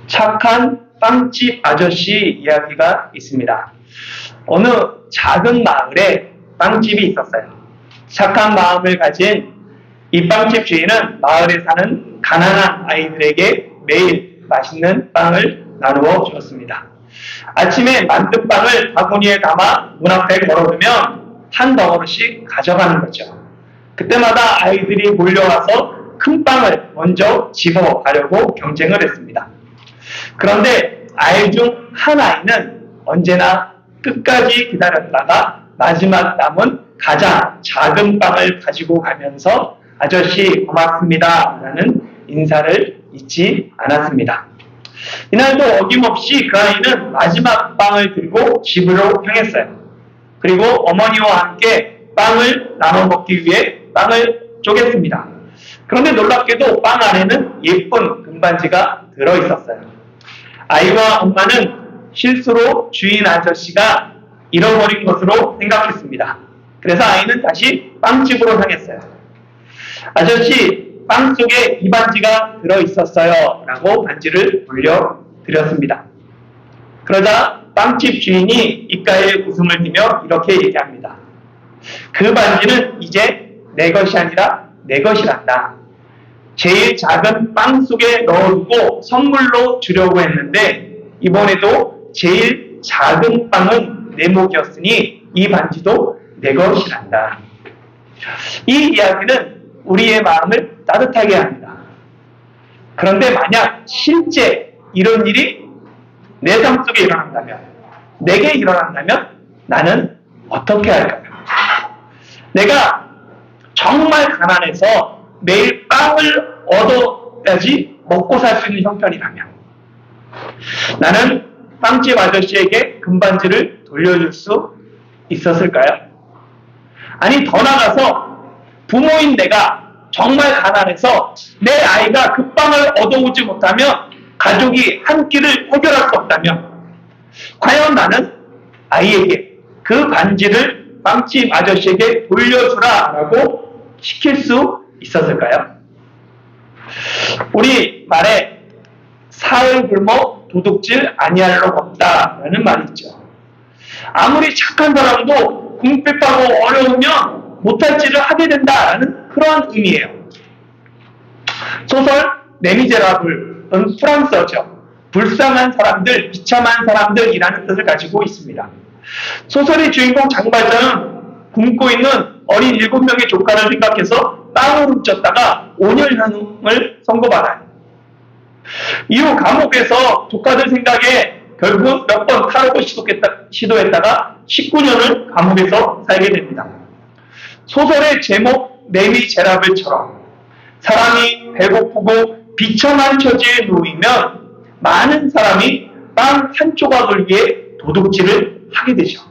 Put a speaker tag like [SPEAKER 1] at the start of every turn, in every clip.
[SPEAKER 1] 착한 빵집 아저씨 이야기가 있습니다. 어느 작은 마을에 빵집이 있었어요. 착한 마음을 가진 이 빵집 주인은 마을에 사는 가난한 아이들에게 매일 맛있는 빵을 나누어 주었습니다. 아침에 만든 빵을 바구니에 담아 문 앞에 걸어두면 한 덩어리씩 가져가는 거죠. 그때마다 아이들이 몰려와서 큰 빵을 먼저 집어가려고 경쟁을 했습니다. 그런데 아이 중 한 아이는 언제나 끝까지 기다렸다가 마지막 남은 가장 작은 빵을 가지고 가면서 아저씨 고맙습니다 라는 인사를 잊지 않았습니다. 이날도 어김없이 그 아이는 마지막 빵을 들고 집으로 향했어요. 그리고 어머니와 함께 빵을 나눠 먹기 위해 빵을 쪼갰습니다. 그런데 놀랍게도 빵 안에는 예쁜 금반지가 들어있었어요. 아이와 엄마는 실수로 주인 아저씨가 잃어버린 것으로 생각했습니다. 그래서 아이는 다시 빵집으로 향했어요. 아저씨, 빵 속에 이 반지가 들어있었어요 라고 반지를 돌려드렸습니다. 그러자 빵집 주인이 입가에 웃음을 띠며 이렇게 얘기합니다. 그 반지는 이제 내 것이 아니라 내 것이란다. 제일 작은 빵 속에 넣어두고 선물로 주려고 했는데 이번에도 제일 작은 빵은 내 몫이었으니 이 반지도 내 것이란다. 이 이야기는 우리의 마음을 따뜻하게 합니다. 그런데 만약 실제 이런 일이 내 삶 속에 일어난다면, 내게 일어난다면 나는 어떻게 할까요? 내가 정말 가난해서 매일 빵을 얻어야지 먹고 살 수 있는 형편이라면 나는 빵집 아저씨에게 금반지를 돌려줄 수 있었을까요? 아니 더 나아가서 부모인 내가 정말 가난해서 내 아이가 그 빵을 얻어오지 못하면 가족이 한 끼를 해결할 수 없다면 과연 나는 아이에게 그 반지를 빵집 아저씨에게 돌려주라 라고 시킬 수 있었을까요? 우리 말에 사흘 굶어 도둑질 아니하려고 없다 라는 말이 있죠. 아무리 착한 사람도 궁핍하고 어려우면 못할 짓을 하게 된다라는 그러한 의미예요. 소설 레미제라블은 프랑스어죠. 불쌍한 사람들, 비참한 사람들이라는 뜻을 가지고 있습니다. 소설의 주인공 장발장은 굶고 있는 어린 7명의 조카를 생각해서 빵을 훔쳤다가 5년형을 선고받아요. 이후 감옥에서 조카들 생각에 결국 몇 번 탈옥을 시도했다가 19년을 감옥에서 살게 됩니다. 소설의 제목 레미제라블처럼 사람이 배고프고 비참한 처지에 놓이면 많은 사람이 빵 한 조각을 위해 도둑질을 하게 되죠.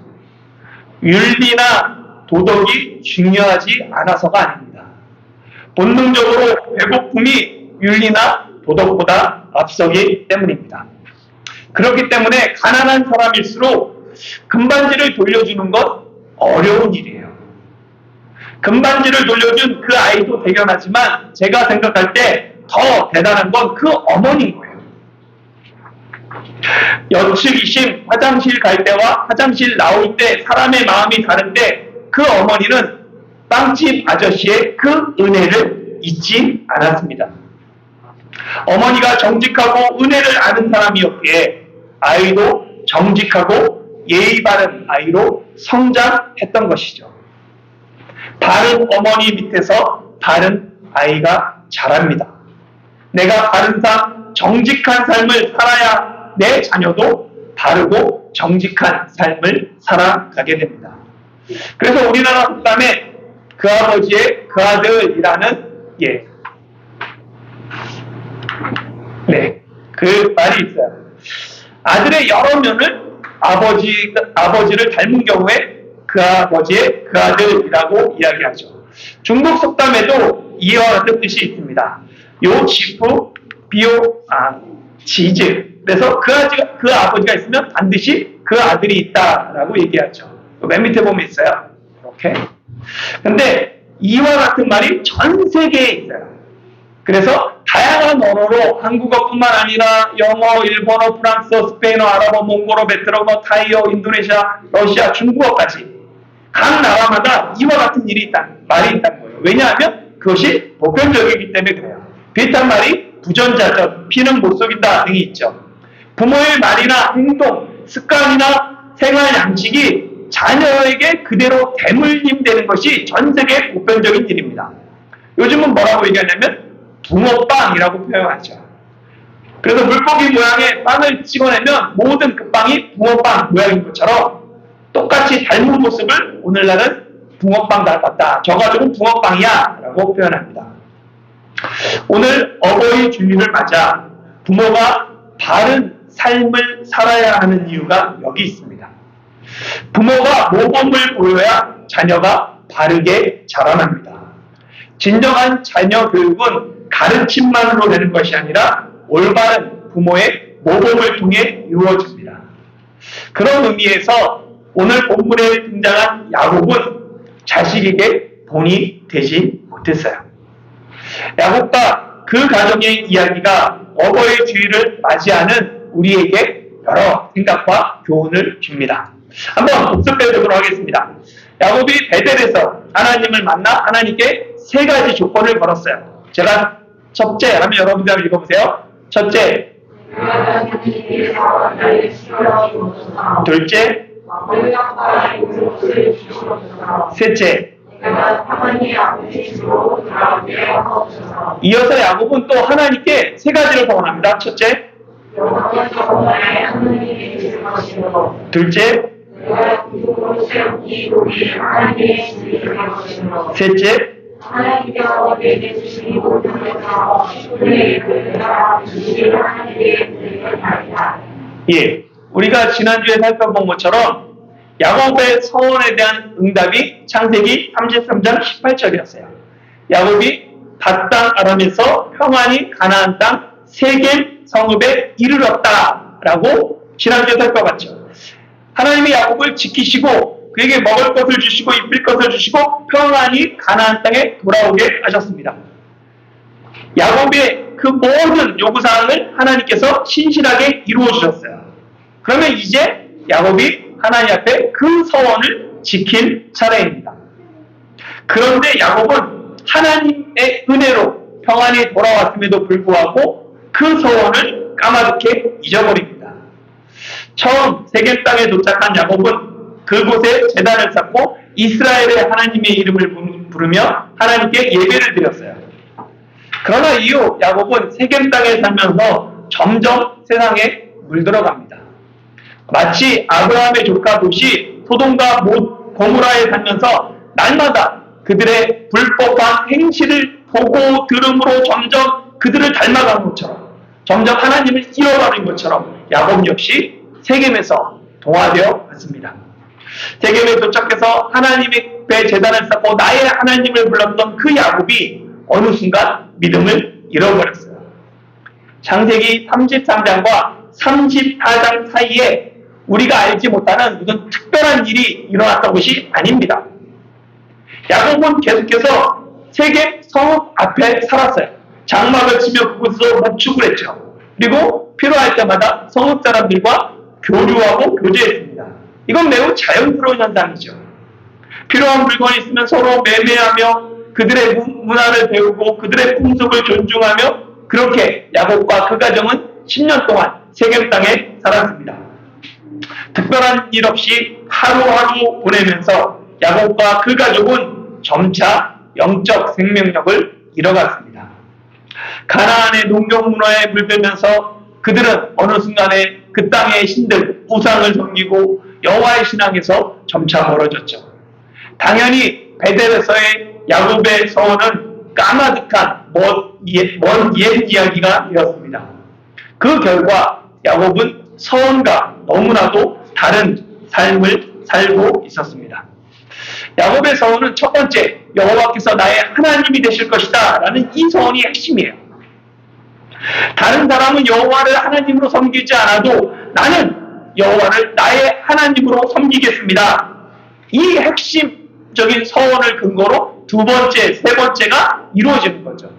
[SPEAKER 1] 윤리나 도덕이 중요하지 않아서가 아닙니다. 본능적으로 배고픔이 윤리나 도덕보다 앞서기 때문입니다. 그렇기 때문에 가난한 사람일수록 금반지를 돌려주는 건 어려운 일이에요. 금반지를 돌려준 그 아이도 대견하지만 제가 생각할 때 더 대단한 건 그 어머니인 거예요. 여측이심 화장실 갈 때와 화장실 나올 때 사람의 마음이 다른데 그 어머니는 빵집 아저씨의 그 은혜를 잊지 않았습니다. 어머니가 정직하고 은혜를 아는 사람이었기에 아이도 정직하고 예의 바른 아이로 성장했던 것이죠. 바른 어머니 밑에서 바른 아이가 자랍니다. 내가 바른 삶, 정직한 삶을 살아야 내 자녀도 바르고 정직한 삶을 살아가게 됩니다. 그래서 우리나라 속담에 그 아버지의 그 아들이라는 그 말이 있어요. 아들의 여러 면을 아버지를 닮은 경우에 그 아버지의 그 아들이라고 이야기하죠. 중국 속담에도 이와 같은 뜻이 있습니다. 요 지프 비오 지즈. 그래서 그 아버지가 있으면 반드시 그 아들이 있다라고 얘기하죠. 맨 밑에 보면 있어요. 이렇게. 근데 이와 같은 말이 전 세계에 있어요. 그래서 다양한 언어로 한국어뿐만 아니라 영어, 일본어, 프랑스어, 스페인어, 아랍어, 몽골어, 베트남어, 타이어, 인도네시아, 러시아, 중국어까지 각 나라마다 이와 같은 말이 있다는 거예요. 왜냐하면 그것이 보편적이기 때문에 그래요. 비슷한 말이 부전자전, 피는 못 속인다 등이 있죠. 부모의 말이나 행동, 습관이나 생활 양식이 자녀에게 그대로 대물림되는 것이 전 세계 보편적인 일입니다. 요즘은 뭐라고 얘기하냐면 붕어빵이라고 표현하죠. 그래서 물고기 모양의 빵을 찍어내면 모든 그 빵이 붕어빵 모양인 것처럼 똑같이 닮은 모습을 오늘날은 붕어빵 닮았다. 저 가족은 붕어빵이야 라고 표현합니다. 오늘 어버이 주일을 맞아 부모가 바른 삶을 살아야 하는 이유가 여기 있습니다. 부모가 모범을 보여야 자녀가 바르게 자라납니다. 진정한 자녀 교육은 가르침만으로 되는 것이 아니라 올바른 부모의 모범을 통해 이루어집니다. 그런 의미에서 오늘 본문에 등장한 야곱은 자식에게 본이 되지 못했어요. 야곱과 그 가정의 이야기가 어버이 주일을 맞이하는 우리에게 여러 생각과 교훈을 줍니다. 한번 복습해 보도록 하겠습니다. 야곱이 베델에서 하나님을 만나 하나님께 세 가지 조건을 걸었어요. 제가 첫째 하면 여러분들 한번 읽어보세요. 첫째, 둘째, 셋째. 이어서 야곱은 또 하나님께 세 가지를 소원합니다. 첫째, 둘째, 셋째, 예, 우리가 지난주에 살펴본 것처럼 야곱의 서원에 대한 응답이 창세기 33장 18절이었어요. 야곱이 닷당 아람에서 평안히 가나안 땅 세겜 성읍에 이르렀다라고 지난주에 살펴봤죠. 하나님이 야곱을 지키시고 그에게 먹을 것을 주시고 입힐 것을 주시고 평안히 가나안 땅에 돌아오게 하셨습니다. 야곱의 그 모든 요구사항을 하나님께서 신실하게 이루어 주셨어요. 그러면 이제 야곱이 하나님 앞에 그 서원을 지킬 차례입니다. 그런데 야곱은 하나님의 은혜로 평안히 돌아왔음에도 불구하고 그 서원을 까마득히 잊어버립니다. 처음 세겜 땅에 도착한 야곱은 그곳에 제단을 쌓고 이스라엘의 하나님의 이름을 부르며 하나님께 예배를 드렸어요. 그러나 이후 야곱은 세겜 땅에 살면서 점점 세상에 물들어갑니다. 마치 아브라함의 조카 롯이 소돔과 고모라에 살면서 날마다 그들의 불법한 행실을 보고 들음으로 점점 그들을 닮아가는 것처럼 점점 하나님을 잃어버린 것처럼 야곱 역시 세겜에서 동화되어 갔습니다. 세겜에 도착해서 하나님의 배 제단을 쌓고 나의 하나님을 불렀던 그 야곱이 어느 순간 믿음을 잃어버렸어요. 창세기 33장과 34장 사이에 우리가 알지 못하는 무슨 특별한 일이 일어났던 것이 아닙니다. 야곱은 계속해서 세겜 성읍 앞에 살았어요. 장막을 치며 그곳에서 목축을 했죠. 그리고 필요할 때마다 성읍 사람들과 교류하고 교제했습니다. 이건 매우 자연스러운 현상이죠. 필요한 물건이 있으면 서로 매매하며 그들의 문화를 배우고 그들의 풍습을 존중하며 그렇게 야곱과 그 가정은 10년 동안 세겜 땅에 살았습니다. 특별한 일 없이 하루하루 보내면서 야곱과 그 가족은 점차 영적 생명력을 잃어갔습니다. 가나안의 농경 문화에 물들면서 그들은 어느 순간에 그 땅의 신들, 우상을 섬기고 여호와의 신앙에서 점차 멀어졌죠. 당연히 베델에서의 야곱의 서원은 까마득한 먼 옛 이야기가 되었습니다. 그 결과 야곱은 서원과 너무나도 다른 삶을 살고 있었습니다. 야곱의 서원은 첫 번째, 여호와께서 나의 하나님이 되실 것이다 라는 이 서원이 핵심이에요. 다른 사람은 여호와를 하나님으로 섬기지 않아도 나는 여호와를 나의 하나님으로 섬기겠습니다. 이 핵심적인 서원을 근거로 두 번째, 세 번째가 이루어지는 거죠.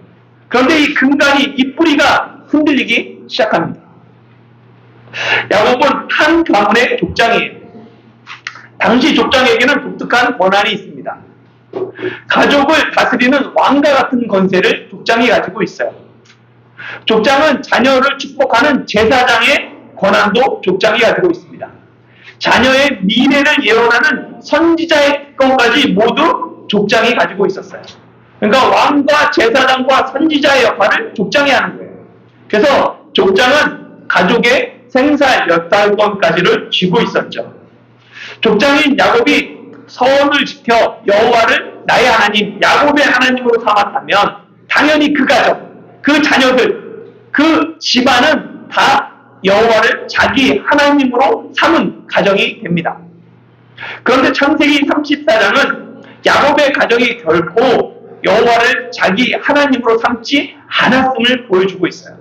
[SPEAKER 1] 그런데 이 근간이, 이 뿌리가 흔들리기 시작합니다. 야곱은 한 가문의 족장이에요. 당시 족장에게는 독특한 권한이 있습니다. 가족을 다스리는 왕과 같은 권세를 족장이 가지고 있어요. 족장은 자녀를 축복하는 제사장의 권한도 족장이 가지고 있습니다. 자녀의 미래를 예언하는 선지자의 특권까지 모두 족장이 가지고 있었어요. 그러니까 왕과 제사장과 선지자의 역할을 족장이 하는 거예요. 그래서 족장은 가족의 생사 여탈권까지를 쥐고 있었죠. 족장인 야곱이 서원을 지켜 여호와를 나의 하나님, 야곱의 하나님으로 삼았다면 당연히 그 가족, 그 자녀들, 그 집안은 다 여호와를 자기 하나님으로 삼은 가정이 됩니다. 그런데 창세기 34장은 야곱의 가정이 결코 여호와를 자기 하나님으로 삼지 않았음을 보여주고 있어요.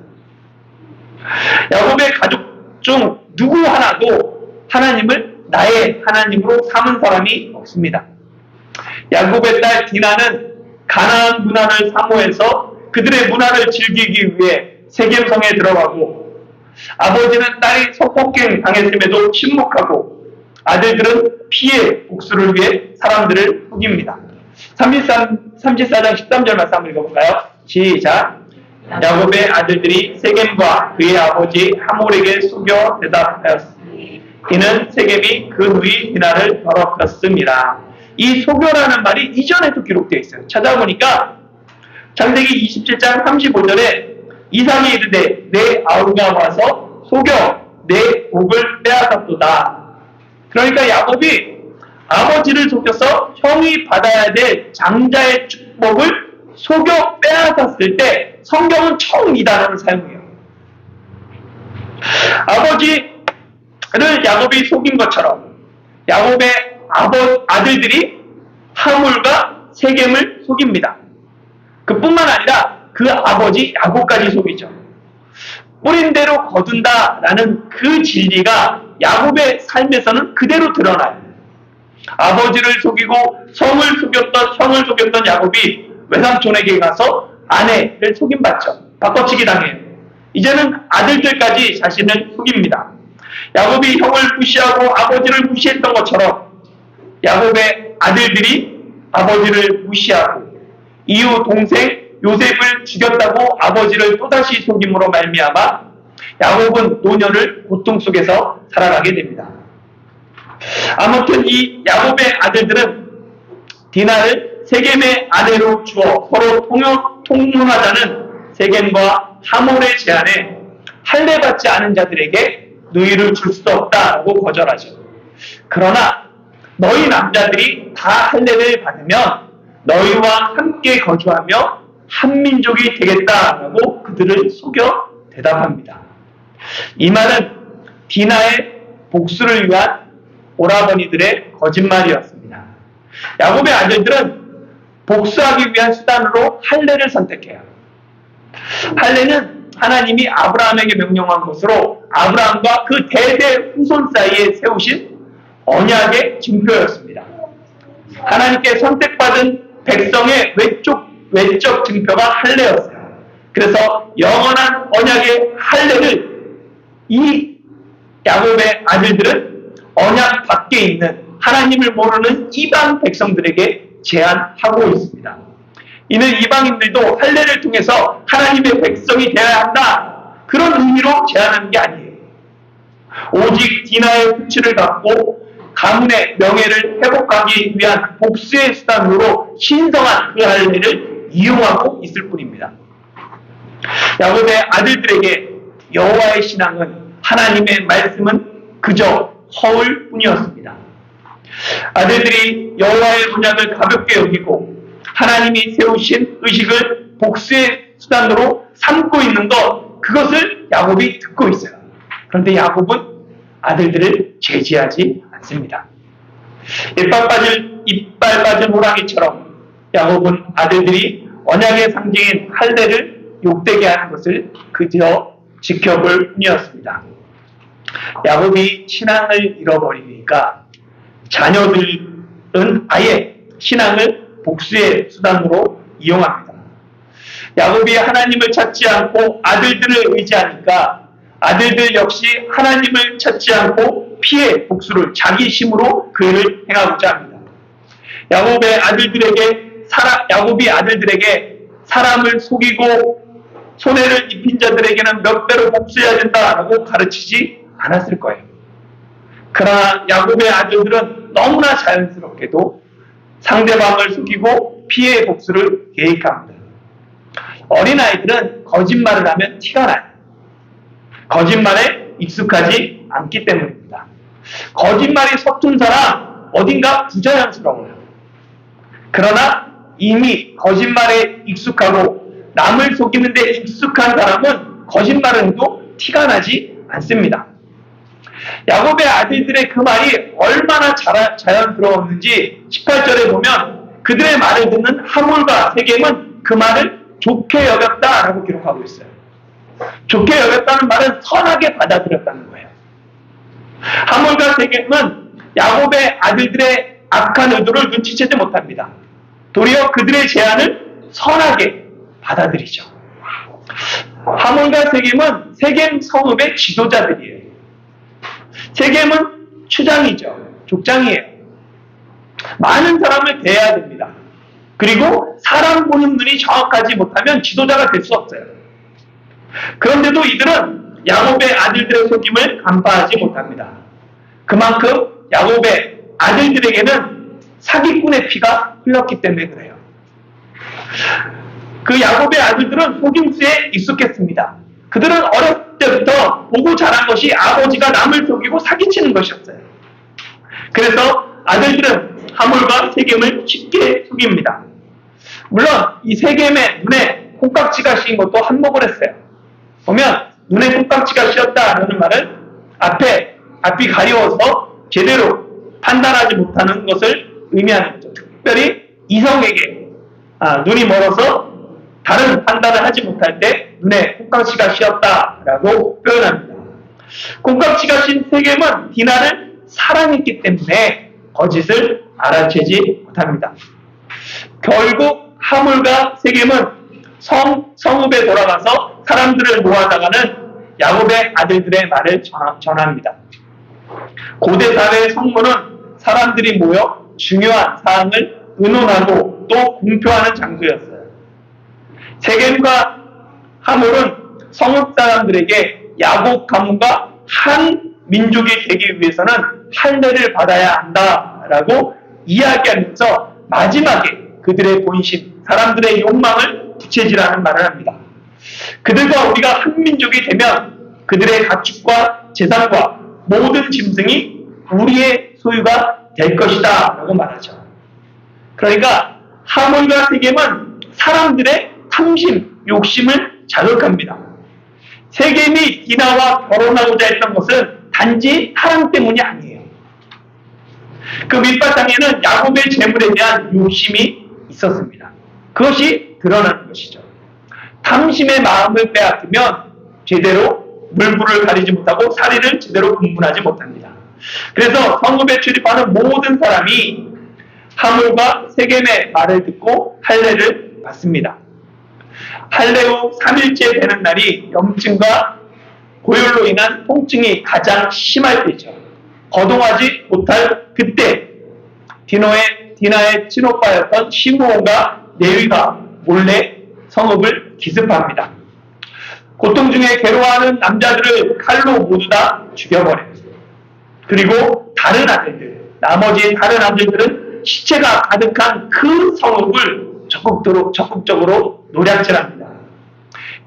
[SPEAKER 1] 야곱의 가족 중 누구 하나도 하나님을 나의 하나님으로 삼은 사람이 없습니다. 야곱의 딸 디나는 가나안 문화를 사모해서 그들의 문화를 즐기기 위해 세겜성에 들어가고, 아버지는 딸이 성폭행 당했음에도 침묵하고, 아들들은 피해 복수를 위해 사람들을 속입니다. 34장 13절 말씀 한번 읽어볼까요? 시작. 야곱의 아들들이 세겜과 그의 아버지 하몰에게 속여 대답하였으니 이는 세겜이 그 누이 디나를 더럽혔습니다. 이 속여라는 말이 이전에도 기록되어 있어요. 찾아보니까 창세기 27장 35절에 이삭이 이르되 내 아우가 와서 속여 내 복을 빼앗았도다. 그러니까 야곱이 아버지를 속여서 형이 받아야 될 장자의 축복을 속여 빼앗았을 때 성경은 처음 이 단어를 사용해요. 아버지를 야곱이 속인 것처럼 야곱의 아들들이 하물과 세겜을 속입니다. 그뿐만 아니라 그 아버지 야곱까지 속이죠. 뿌린 대로 거둔다라는 그 진리가 야곱의 삶에서는 그대로 드러나요. 아버지를 속이고 형을 속였던 야곱이 외삼촌에게 가서 아내를 속임받죠. 바꿔치기 당해요. 이제는 아들들까지 자신을 속입니다. 야곱이 형을 무시하고 아버지를 무시했던 것처럼 야곱의 아들들이 아버지를 무시하고 이후 동생 요셉을 죽였다고 아버지를 또다시 속임으로 말미암아 야곱은 노년을 고통 속에서 살아가게 됩니다. 아무튼 이 야곱의 아들들은 디나를 세겜의 아내로 주어 서로 통용하자는 세겜과 하몰의 제안에 할례받지 않은 자들에게 누이를 줄 수 없다라고 거절하죠. 그러나 너희 남자들이 다 할례를 받으면 너희와 함께 거주하며 한 민족이 되겠다라고 그들을 속여 대답합니다. 이 말은 디나의 복수를 위한 오라버니들의 거짓말이었습니다. 야곱의 아들들은 복수하기 위한 수단으로 할례를 선택해요. 할례는 하나님이 아브라함에게 명령한 것으로 아브라함과 그 대대 후손 사이에 세우신 언약의 증표였습니다. 하나님께 선택받은 백성의 외적 증표가 할례였어요. 그래서 영원한 언약의 할례를 이 야곱의 아들들은 언약 밖에 있는 하나님을 모르는 이방 백성들에게 제안하고 있습니다. 이는 이방인들도 할례를 통해서 하나님의 백성이 되어야 한다, 그런 의미로 제안하는 게 아니에요. 오직 디나의 후치를 갖고 가문의 명예를 회복하기 위한 복수의 수단으로 신성한 그 할례를 이용하고 있을 뿐입니다. 야곱의 아들들에게 여호와의 신앙은, 하나님의 말씀은 그저 허울 뿐이었습니다. 아들들이 여호와의 언약을 가볍게 여기고 하나님이 세우신 의식을 복수의 수단으로 삼고 있는 것, 그것을 야곱이 듣고 있어요. 그런데 야곱은 아들들을 제지하지 않습니다. 이빨 빠진 호랑이처럼 야곱은 아들들이 언약의 상징인 할례를 욕되게 하는 것을 그저 지켜볼 뿐이었습니다. 야곱이 신앙을 잃어버리니까 자녀들은 아예 신앙을 복수의 수단으로 이용합니다. 야곱이 하나님을 찾지 않고 아들들을 의지하니까 아들들 역시 하나님을 찾지 않고 피해 복수를 자기 힘으로 그 일을 행하고자 합니다. 야곱이 아들들에게 사람을 속이고 손해를 입힌 자들에게는 몇 배로 복수해야 된다라고 가르치지 않았을 거예요. 그러나 야곱의 아들들은 너무나 자연스럽게도 상대방을 속이고 피해 복수를 계획합니다. 어린아이들은 거짓말을 하면 티가 나요. 거짓말에 익숙하지 않기 때문입니다. 거짓말이 서툰 사람 어딘가 부자연스러워요. 그러나 이미 거짓말에 익숙하고 남을 속이는 데 익숙한 사람은 거짓말을 해도 티가 나지 않습니다. 야곱의 아들들의 그 말이 얼마나 자연스러웠는지 18절에 보면 그들의 말을 듣는 하몰과 세겜은 그 말을 좋게 여겼다라고 기록하고 있어요. 좋게 여겼다는 말은 선하게 받아들였다는 거예요. 하몰과 세겜은 야곱의 아들들의 악한 의도를 눈치채지 못합니다. 도리어 그들의 제안을 선하게 받아들이죠. 하몰과 세겜은 세겜 성읍의 지도자들이에요. 세겜은 추장이죠. 족장이에요. 많은 사람을 대해야 됩니다. 그리고 사람 보는 눈이 정확하지 못하면 지도자가 될 수 없어요. 그런데도 이들은 야곱의 아들들의 속임을 간파하지 못합니다. 그만큼 야곱의 아들들에게는 사기꾼의 피가 흘렀기 때문에 그래요. 그 야곱의 아들들은 속임수에 익숙했습니다. 그들은 어렸을 때부터 보고 자란 것이 아버지가 남을 속이고 사기치는 것이었어요. 그래서 아들들은 하몰과 세겜을 쉽게 속입니다. 물론 이 세겜의 눈에 콩깍지가 씌인 것도 한몫을 했어요. 보면 눈에 콩깍지가 씌었다라는 말은 앞이 가려워서 제대로 판단하지 못하는 것을 의미하는 거죠. 특별히 이성에게 눈이 멀어서 다른 판단을 하지 못할 때 눈에 콩깍지가 씌었다라고 표현합니다. 콩깍지가 씌인 세겜은 디나를 사랑했기 때문에 거짓을 알아채지 못합니다. 결국 하몰과 세겜은 성읍에 돌아가서 사람들을 모아다가는 야곱의 아들들의 말을 전합니다. 고대 사회의 성문은 사람들이 모여 중요한 사항을 의논하고 또 공표하는 장소였어요. 세겜과 하몰은 성읍 사람들에게 야곱 가문과 한 민족이 되기 위해서는 할례를 받아야 한다라고 이야기하면서 마지막에 그들의 본심, 사람들의 욕망을 부채질하는 말을 합니다. 그들과 우리가 한 민족이 되면 그들의 가축과 재산과 모든 짐승이 우리의 소유가 될 것이다 라고 말하죠. 그러니까 하몰과 세겜은 사람들의 탐심, 욕심을 자극합니다. 세겜이 디나와 결혼하고자 했던 것은 단지 사랑 때문이 아니에요. 그 밑바탕에는 야곱의 재물에 대한 욕심이 있었습니다. 그것이 드러나는 것이죠. 탐심의 마음을 빼앗기면 제대로 물불을 가리지 못하고 사리를 제대로 분분하지 못합니다. 그래서 성읍에 출입하는 모든 사람이 하몰과 세겜의 말을 듣고 할례를 받습니다. 할례 후 3일째 되는 날이 염증과 고열로 인한 통증이 가장 심할 때죠. 거동하지 못할 그때 디나의 친오빠였던 시므온과 레위가 몰래 성읍을 기습합니다. 고통 중에 괴로워하는 남자들을 칼로 모두 다 죽여버려요. 그리고 나머지 다른 아들들은 시체가 가득한 그 성읍을 적극적으로 노략질합니다.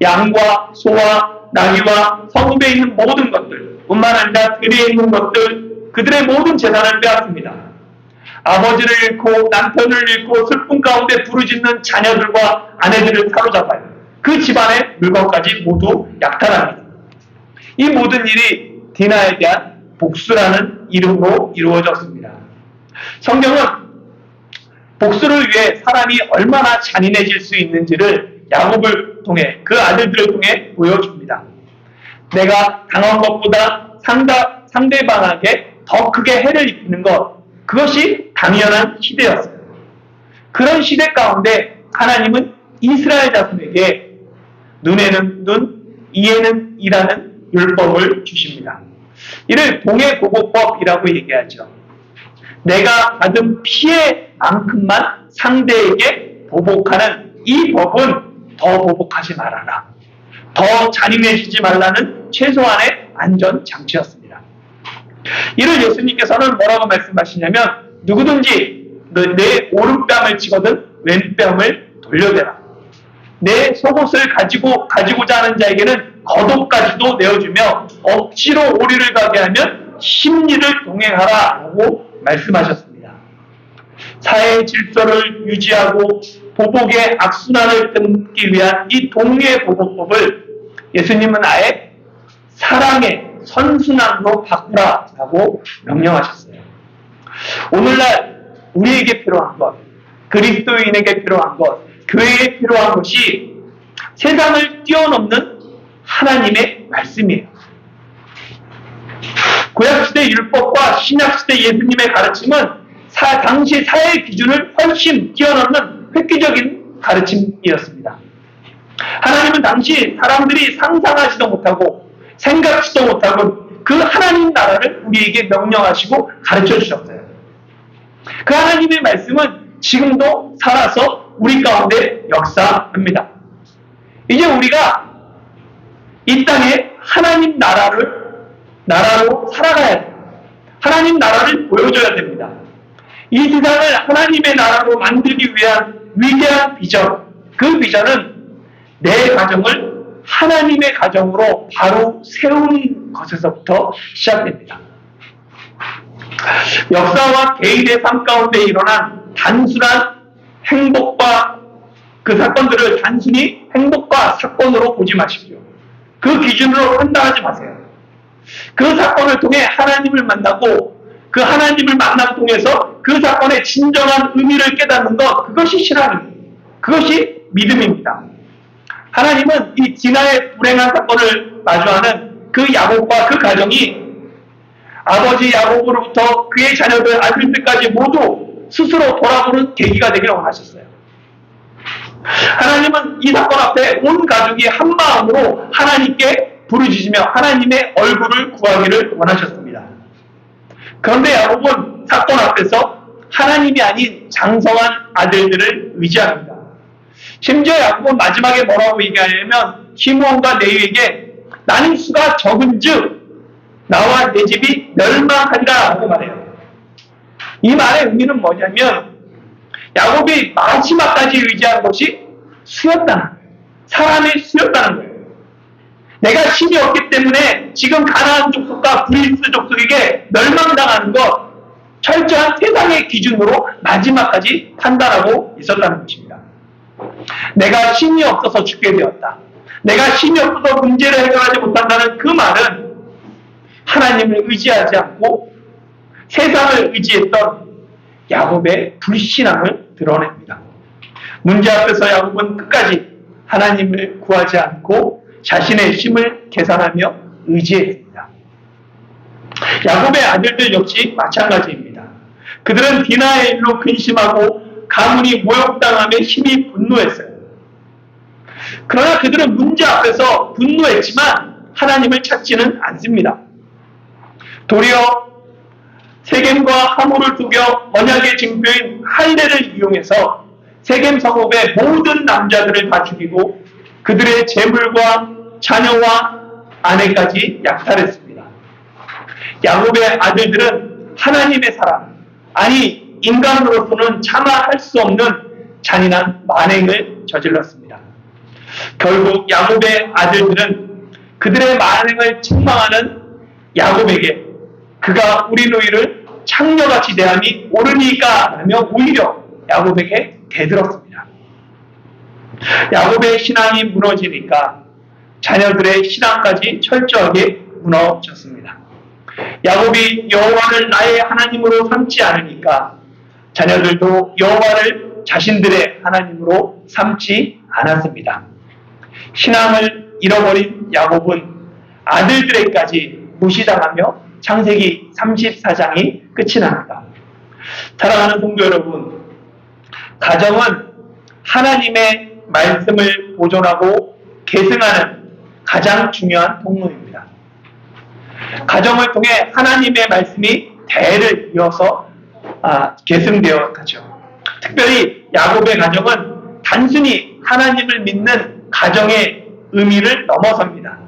[SPEAKER 1] 양과 소와 나귀와 성읍에 있는 모든 것들, 뿐만 아니라 들에 있는 것들, 그들의 모든 재산을 빼앗습니다. 아버지를 잃고 남편을 잃고 슬픔 가운데 부르짖는 자녀들과 아내들을 사로잡아요. 그 집안의 물건까지 모두 약탈합니다. 이 모든 일이 디나에 대한 복수라는 이름으로 이루어졌습니다. 성경은 복수를 위해 사람이 얼마나 잔인해질 수 있는지를 야곱을 통해 그 아들들을 통해 보여줍니다. 내가 당한 것보다 상대방에게 더 크게 해를 입히는 것, 그것이 당연한 시대였어요. 그런 시대 가운데 하나님은 이스라엘 자손에게 눈에는 눈, 이에는 이라는 율법을 주십니다. 이를 동해보복법이라고 얘기하죠. 내가 받은 피해만큼만 상대에게 보복하는 이 법은 더 보복하지 말아라. 더 잔인해지지 말라는 최소한의 안전장치였습니다. 이를 예수님께서는 뭐라고 말씀하시냐면 누구든지 내 오른뺨을 치거든 왼뺨을 돌려대라. 내 속옷을 가지고자 하는 자에게는 겉옷까지도 내어주며 억지로 오리를 가게 하면 심리를 동행하라 라고 말씀하셨습니다. 사회의 질서를 유지하고 보복의 악순환을 끊기 위한 이 동해보복법을 예수님은 아예 사랑의 선순환으로 바꾸라라고 명령하셨어요. 오늘날 우리에게 필요한 것, 그리스도인에게 필요한 것, 교회에 필요한 것이 세상을 뛰어넘는 하나님의 말씀이에요. 구약시대 율법과 신약시대 예수님의 가르침은 당시 사회의 기준을 훨씬 뛰어넘는 획기적인 가르침이었습니다. 하나님은 당시 사람들이 상상하지도 못하고 생각지도 못하고 그 하나님 나라를 우리에게 명령하시고 가르쳐 주셨어요. 그 하나님의 말씀은 지금도 살아서 우리 가운데 역사합니다. 이제 우리가 이 땅에 하나님 나라로 살아가야 돼요. 하나님 나라를 보여줘야 됩니다. 이 세상을 하나님의 나라로 만들기 위한 위대한 비전, 그 비전은 내 가정을 하나님의 가정으로 바로 세우는 것에서부터 시작됩니다. 역사와 개인의 삶 가운데 일어난 단순한 행복과 그 사건들을 단순히 행복과 사건으로 보지 마십시오. 그 기준으로 판단하지 마세요. 그 사건을 통해 하나님을 만나고 그 하나님을 만남 통해서 그 사건의 진정한 의미를 깨닫는 것, 그것이 신앙입니다. 그것이 믿음입니다. 하나님은 이 디나의 불행한 사건을 마주하는 그 야곱과 그 가정이 아버지 야곱으로부터 그의 자녀들 아들들까지 모두 스스로 돌아보는 계기가 되기를 원하셨어요. 하나님은 이 사건 앞에 온 가족이 한 마음으로 하나님께 부르짖으며 하나님의 얼굴을 구하기를 원하셨습니다. 그런데 야곱은 사건 앞에서 하나님이 아닌 장성한 아들들을 의지합니다. 심지어 야곱은 마지막에 뭐라고 얘기하냐면 시므온과 레위에게 나는 수가 적은즉 나와 내 집이 멸망하리라 라고 말해요. 이 말의 의미는 뭐냐면 야곱이 마지막까지 의지한 것이 수였다는 거예요. 사람의 수였다는 거예요. 내가 힘이 없기 때문에 지금 가나안 족속과 브리스 족속에게 멸망당하는 것, 철저한 세상의 기준으로 마지막까지 판단하고 있었다는 것입니다. 내가 힘이 없어서 죽게 되었다. 내가 힘이 없어서 문제를 해결하지 못한다는 그 말은 하나님을 의지하지 않고 세상을 의지했던 야곱의 불신앙을 드러냅니다. 문제 앞에서 야곱은 끝까지 하나님을 구하지 않고 자신의 힘을 계산하며 의지했습니다. 야곱의 아들들 역시 마찬가지입니다. 그들은 디나의 일로 근심하고 가문이 모욕당함에 심히 분노했어요. 그러나 그들은 문제 앞에서 분노했지만 하나님을 찾지는 않습니다. 도리어 세겜과 하모를 속여 언약의 징표인 할례를 이용해서 세겜 성읍의 모든 남자들을 다 죽이고 그들의 재물과 자녀와 아내까지 약탈했습니다. 야곱의 아들들은 하나님의 사랑, 아니 인간으로서는 차마 할 수 없는 잔인한 만행을 저질렀습니다. 결국 야곱의 아들들은 그들의 만행을 책망하는 야곱에게 그가 우리 노이를 창녀같이 대함이 옳으니까 라며 오히려 야곱에게 대들었습니다. 야곱의 신앙이 무너지니까 자녀들의 신앙까지 철저하게 무너졌습니다. 야곱이 여호와를 나의 하나님으로 삼지 않으니까 자녀들도 여호와를 자신들의 하나님으로 삼지 않았습니다. 신앙을 잃어버린 야곱은 아들들에게까지 무시당하며 창세기 34장이 끝이 납니다. 사랑하는 성도 여러분, 가정은 하나님의 말씀을 보존하고 계승하는 가장 중요한 통로입니다. 가정을 통해 하나님의 말씀이 대를 이어서 계승되어 가죠. 특별히 야곱의 가정은 단순히 하나님을 믿는 가정의 의미를 넘어섭니다.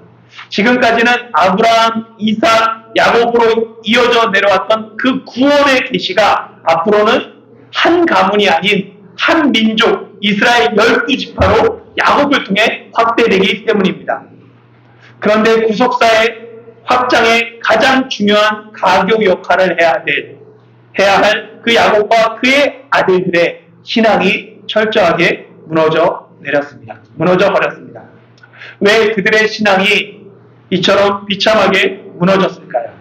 [SPEAKER 1] 지금까지는 아브라함, 이삭, 야곱으로 이어져 내려왔던 그 구원의 계시가 앞으로는 한 가문이 아닌 한 민족, 이스라엘 12지파로 야곱을 통해 확대되기 때문입니다. 그런데 구속사의 확장에 가장 중요한 가교 역할을 해야 할 그 야곱과 그의 아들들의 신앙이 철저하게 무너져 버렸습니다. 왜 그들의 신앙이 이처럼 비참하게 무너졌을까요?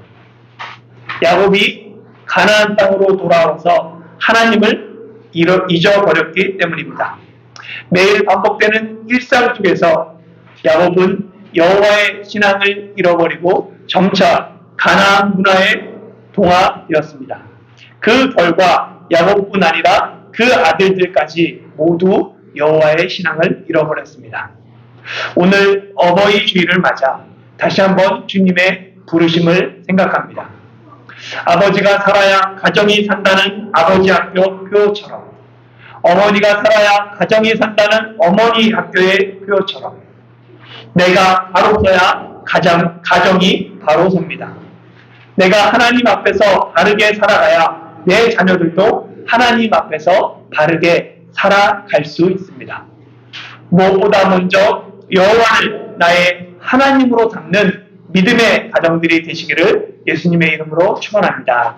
[SPEAKER 1] 야곱이 가나안 땅으로 돌아와서 하나님을 잊어버렸기 때문입니다. 매일 반복되는 일상 속에서 야곱은 여호와의 신앙을 잃어버리고 점차 가나안 문화에 동화되었습니다. 그 결과 야곱뿐 아니라 그 아들들까지 모두 여호와의 신앙을 잃어버렸습니다. 오늘 어버이 주일을 맞아 다시 한번 주님의 부르심을 생각합니다. 아버지가 살아야 가정이 산다는 아버지 학교 표어처럼, 어머니가 살아야 가정이 산다는 어머니 학교의 표어처럼, 내가 바로 서야 가정이 바로 섭니다. 내가 하나님 앞에서 바르게 살아가야 내 자녀들도 하나님 앞에서 바르게 살아갈 수 있습니다. 무엇보다 먼저 여호와를 나의 하나님으로 삼는 믿음의 가정들이 되시기를 예수님의 이름으로 축원합니다.